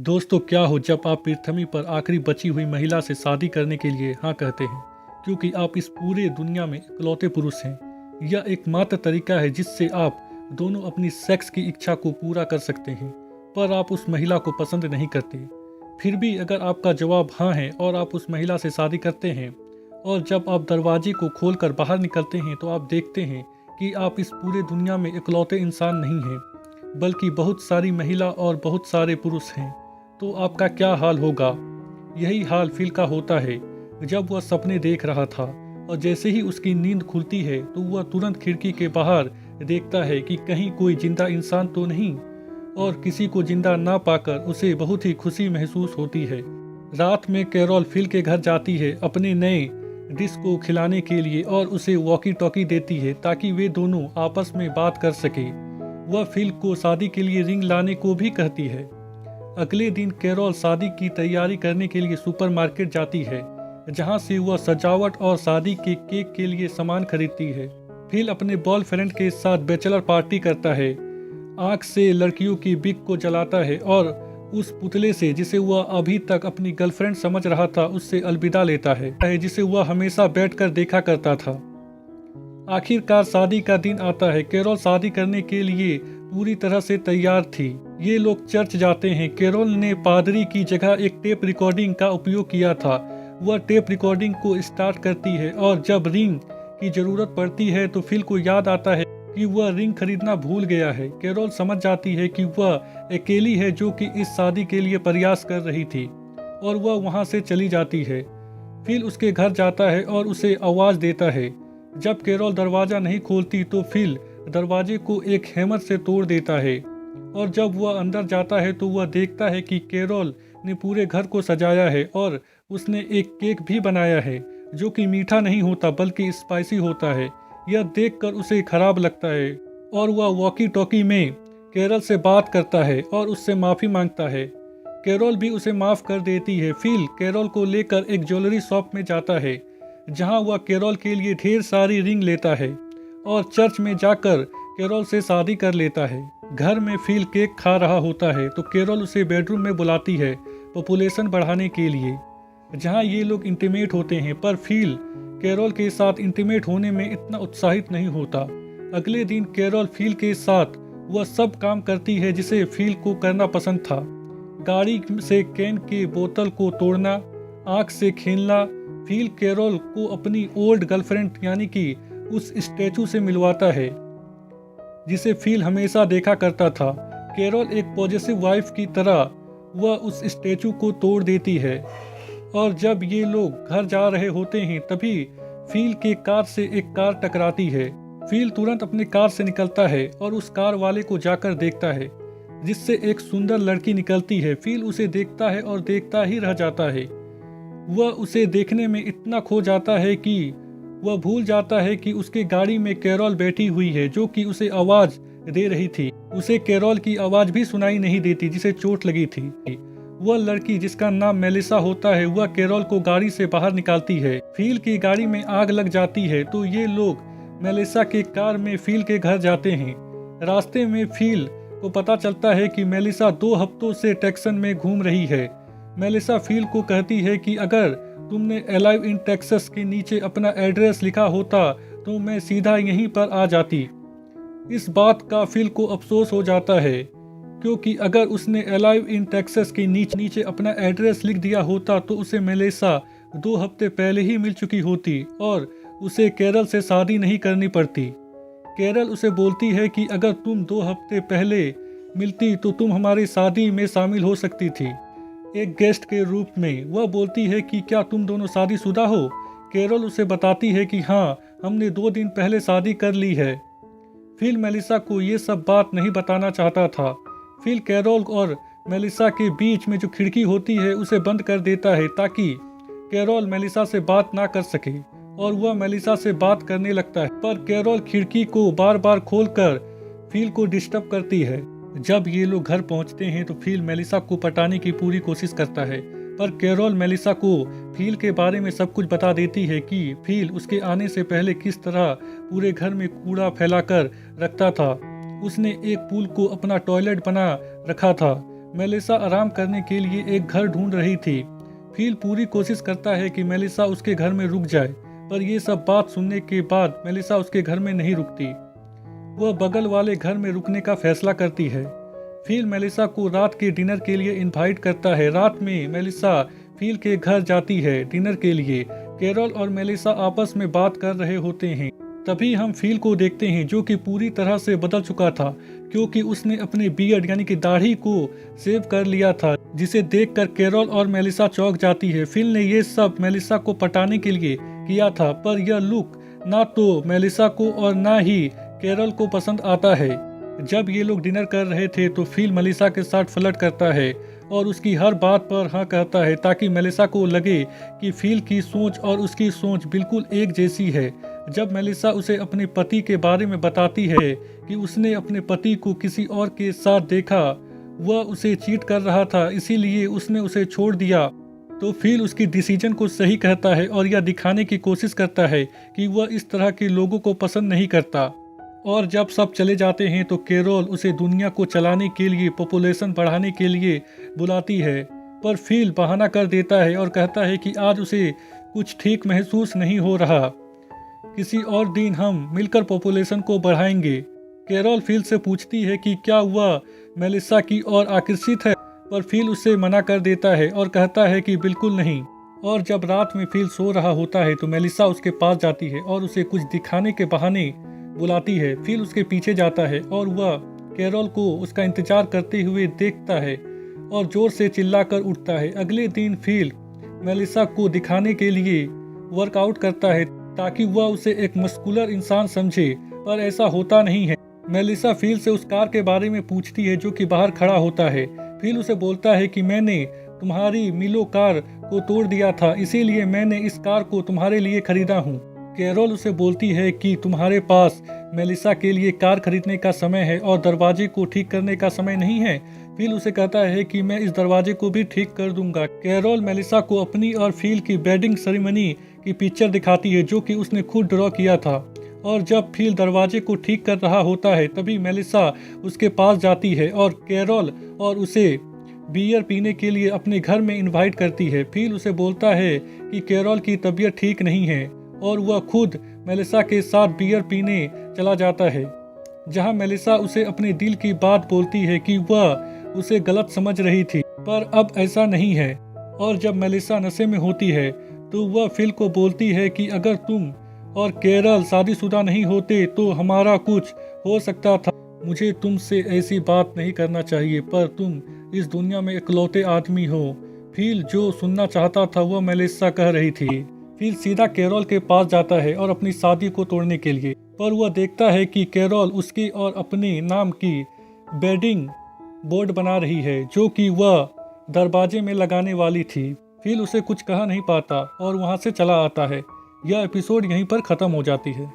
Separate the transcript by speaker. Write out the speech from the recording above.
Speaker 1: दोस्तों, क्या हो जब आप पृथ्वी पर आखिरी बची हुई महिला से शादी करने के लिए हाँ कहते हैं, क्योंकि आप इस पूरे दुनिया में इकलौते पुरुष हैं। यह एकमात्र तरीका है जिससे आप दोनों अपनी सेक्स की इच्छा को पूरा कर सकते हैं, पर आप उस महिला को पसंद नहीं करते। फिर भी अगर आपका जवाब हाँ है और आप उस महिला से शादी करते हैं, और जब आप दरवाजे को खोलकर बाहर निकलते हैं तो आप देखते हैं कि आप इस पूरे दुनिया में इकलौते इंसान नहीं हैं, बल्कि बहुत सारी महिला और बहुत सारे पुरुष हैं। तो आपका क्या हाल होगा? यही हाल फिल का होता है जब वह सपने देख रहा था, और जैसे ही उसकी नींद खुलती है तो वह तुरंत खिड़की के बाहर देखता है कि कहीं कोई जिंदा इंसान तो नहीं, और किसी को जिंदा ना पाकर उसे बहुत ही खुशी महसूस होती है। रात में कैरोल फिल के घर जाती है अपने नए डिश को खिलाने के लिए और उसे वॉकी टॉकी देती है ताकि वे दोनों आपस में बात कर सके। वह फिल को शादी के लिए रिंग लाने को भी कहती है। अगले दिन कैरोल शादी की तैयारी करने के लिए सुपरमार्केट जाती है, जहां से वह सजावट और शादी के केक के लिए सामान खरीदती है। फिल अपने बॉयफ्रेंड के साथ बैचलर पार्टी करता है, आंख से लड़कियों की बिक को जलाता है और उस पुतले से जिसे वह अभी तक अपनी गर्लफ्रेंड समझ रहा था उससे अलविदा लेता है, जिसे वह हमेशा बैठकर देखा करता था। आखिरकार शादी का दिन आता है। कैरोल शादी करने के लिए पूरी तरह से तैयार थी। ये लोग चर्च जाते हैं। कैरोल ने पादरी की जगह एक टेप रिकॉर्डिंग का उपयोग किया था। वह टेप रिकॉर्डिंग को स्टार्ट करती है और जब रिंग की जरूरत पड़ती है तो फिल को याद आता है कि वह रिंग खरीदना भूल गया है। कैरोल समझ जाती है कि वह अकेली है जो कि इस शादी के लिए प्रयास कर रही थी, और वह वहां से चली जाती है। फिल उसके घर जाता है और उसे आवाज देता है। जब कैरोल दरवाजा नहीं खोलती तो फिल दरवाजे को एक हैमर से तोड़ देता है, और जब वह अंदर जाता है तो वह देखता है कि कैरोल ने पूरे घर को सजाया है और उसने एक केक भी बनाया है जो कि मीठा नहीं होता बल्कि स्पाइसी होता है। यह देखकर उसे खराब लगता है और वह वॉकी टॉकी में कैरोल से बात करता है और उससे माफ़ी मांगता है। कैरोल भी उसे माफ़ कर देती है। फिल कैरोल को लेकर एक ज्वेलरी शॉप में जाता है, जहां वह कैरोल के लिए ढेर सारी रिंग लेता है और चर्च में जाकर कैरोल से शादी कर लेता है। घर में फिल केक खा रहा होता है तो कैरोल उसे बेडरूम में बुलाती है पॉपुलेशन बढ़ाने के लिए, जहां ये लोग इंटीमेट होते हैं। पर फिल कैरोल के साथ इंटीमेट होने में इतना उत्साहित नहीं होता। अगले दिन कैरोल फिल के साथ वह सब काम करती है जिसे फिल को करना पसंद था। गाड़ी से कैन के बोतल को तोड़ना, आँख से खेलना। फिल कैरोल को अपनी ओल्ड गर्लफ्रेंड यानी कि उस स्टैचू से मिलवाता है जिसे फिल हमेशा देखा करता था। कैरोल एक पॉजिटिव वाइफ की तरह वह उस स्टैचू को तोड़ देती है, और जब ये लोग घर जा रहे होते हैं तभी फिल के कार से एक कार टकराती है। फिल तुरंत अपनी कार से निकलता है और उस कार वाले को जाकर देखता है, जिससे एक सुंदर लड़की निकलती है। फिल उसे देखता है और देखता ही रह जाता है। वह उसे देखने में इतना खो जाता है कि वह भूल जाता है कि उसके गाड़ी में कैरोल बैठी हुई है जो कि उसे आवाज दे रही थी। उसे कैरोल की आवाज भी सुनाई नहीं देती जिसे चोट लगी थी। वह लड़की जिसका नाम मेलिसा होता है वह कैरोल को गाड़ी से बाहर निकालती है। फिल की गाड़ी में आग लग जाती है तो ये लोग मेलिसा के कार में फिल के घर जाते हैं। रास्ते में फिल को पता चलता है कि मेलिसा 2 हफ्तों से टेक्सन में घूम रही है। मेलिसा फिल को कहती है कि अगर तुमने अलाइव इन टेक्सास के नीचे अपना एड्रेस लिखा होता तो मैं सीधा यहीं पर आ जाती। इस बात का फिल को अफसोस हो जाता है, क्योंकि अगर उसने अलाइव इन टेक्सास के नीचे अपना एड्रेस लिख दिया होता तो उसे मेलिसा 2 हफ्ते पहले ही मिल चुकी होती और उसे कैरोल से शादी नहीं करनी पड़ती। कैरोल उसे बोलती है कि अगर तुम 2 हफ्ते पहले मिलती तो तुम हमारी शादी में शामिल हो सकती थी एक गेस्ट के रूप में। वह बोलती है कि क्या तुम दोनों शादीशुदा हो? कैरोल उसे बताती है कि हाँ, हमने 2 दिन पहले शादी कर ली है। फिल मेलिसा को ये सब बात नहीं बताना चाहता था। फिल कैरोल और मेलिसा के बीच में जो खिड़की होती है उसे बंद कर देता है ताकि कैरोल मेलिसा से बात ना कर सके, और वह मेलिसा से बात करने लगता है। पर कैरोल खिड़की को बार बार खोलकर फिल को डिस्टर्ब करती है। जब ये लोग घर पहुंचते हैं तो फिल मेलिसा को पटाने की पूरी कोशिश करता है, पर कैरोल मेलिसा को फिल के बारे में सब कुछ बता देती है कि फिल उसके आने से पहले किस तरह पूरे घर में कूड़ा फैलाकर रखता था। उसने एक पूल को अपना टॉयलेट बना रखा था। मेलिसा आराम करने के लिए एक घर ढूंढ रही थी। फिल पूरी कोशिश करता है कि मेलिसा उसके घर में रुक जाए, पर ये सब बात सुनने के बाद मेलिसा उसके घर में नहीं रुकती। वह बगल वाले घर में रुकने का फैसला करती है। फिल मेलिसा को रात के डिनर के लिए इनवाइट करता है। रात में मेलिसा फिल के घर जाती है डिनर के लिए। कैरल और मेलिसा आपस में बात कर रहे होते हैं। तभी हम फिल को देखते हैं जो कि पूरी तरह से बदल चुका था, क्योंकि उसने अपने बियर्ड यानी कि दाढ़ी को सेव कर लिया था, जिसे देखकर कैरल और मेलिसा चौंक जाती है। फिल ने ये सब मेलिसा को पटाने के लिए किया था, पर यह लुक ना तो मेलिसा को और ना ही कैरल को पसंद आता है। जब ये लोग डिनर कर रहे थे तो फिल मेलिसा के साथ फ्लर्ट करता है और उसकी हर बात पर हाँ कहता है, ताकि मेलिसा को लगे कि फिल की सोच और उसकी सोच बिल्कुल एक जैसी है। जब मेलिसा उसे अपने पति के बारे में बताती है कि उसने अपने पति को किसी और के साथ देखा, वह उसे चीट कर रहा था, इसीलिए उसने उसे छोड़ दिया, तो फिल उसकी डिसीजन को सही कहता है और यह दिखाने की कोशिश करता है कि वह इस तरह के लोगों को पसंद नहीं करता। और जब सब चले जाते हैं तो कैरल उसे दुनिया को चलाने के लिए, पॉपुलेशन बढ़ाने के लिए बुलाती है, पर फिल बहाना कर देता है और कहता है कि आज उसे कुछ ठीक महसूस नहीं हो रहा, किसी और दिन हम मिलकर पॉपुलेशन को बढ़ाएंगे। कैरल फिल से पूछती है कि क्या वह मेलिसा की ओर आकर्षित है, पर फिल उसे मना कर देता है और कहता है कि बिल्कुल नहीं। और जब रात में फिल सो रहा होता है तो मेलिसा उसके पास जाती है और उसे कुछ दिखाने के बहाने बुलाती है। फिल उसके पीछे जाता है और वह कैरल को उसका इंतजार करते हुए देखता है और जोर से चिल्लाकर उठता है। अगले दिन फिल मेलिसा को दिखाने के लिए वर्कआउट करता है ताकि वह उसे एक मस्कुलर इंसान समझे, पर ऐसा होता नहीं है। मेलिसा फिल से उस कार के बारे में पूछती है जो कि बाहर खड़ा होता है। फिल उसे बोलता है कि मैंने तुम्हारी मिलो कार को तोड़ दिया था, इसीलिए मैंने इस कार को तुम्हारे लिए खरीदा हूँ। कैरल उसे बोलती है कि तुम्हारे पास मेलिसा के लिए कार खरीदने का समय है और दरवाजे को ठीक करने का समय नहीं है। फिल उसे कहता है कि मैं इस दरवाजे को भी ठीक कर दूंगा। कैरल मेलिसा को अपनी और फिल की वेडिंग सेरेमनी की पिक्चर दिखाती है जो कि उसने खुद ड्रॉ किया था। और जब फिल दरवाजे को ठीक कर रहा होता है तभी मेलिसा उसके पास जाती है और कैरल और उसे बियर पीने के लिए अपने घर में इनवाइट करती है। फिल उसे बोलता है कि कैरल की तबीयत ठीक नहीं है और वह खुद मेलिसा के साथ बियर पीने चला जाता है, जहां मेलिसा उसे अपने दिल की बात बोलती है कि वह उसे गलत समझ रही थी, पर अब ऐसा नहीं है। और जब मेलिसा नशे में होती है तो वह फिल को बोलती है कि अगर तुम और कैरल शादीशुदा नहीं होते तो हमारा कुछ हो सकता था। मुझे तुमसे ऐसी बात नहीं करना चाहिए, पर तुम इस दुनिया में इकलौते आदमी हो। फिल जो सुनना चाहता था वह मेलिसा कह रही थी। फिल सीधा कैरल के पास जाता है और अपनी शादी को तोड़ने के लिए, पर वह देखता है कि कैरल उसके और अपने नाम की वेडिंग बोर्ड बना रही है जो कि वह दरवाजे में लगाने वाली थी। फिल उसे कुछ कह नहीं पाता और वहां से चला आता है। यह एपिसोड यहीं पर खत्म हो जाती है।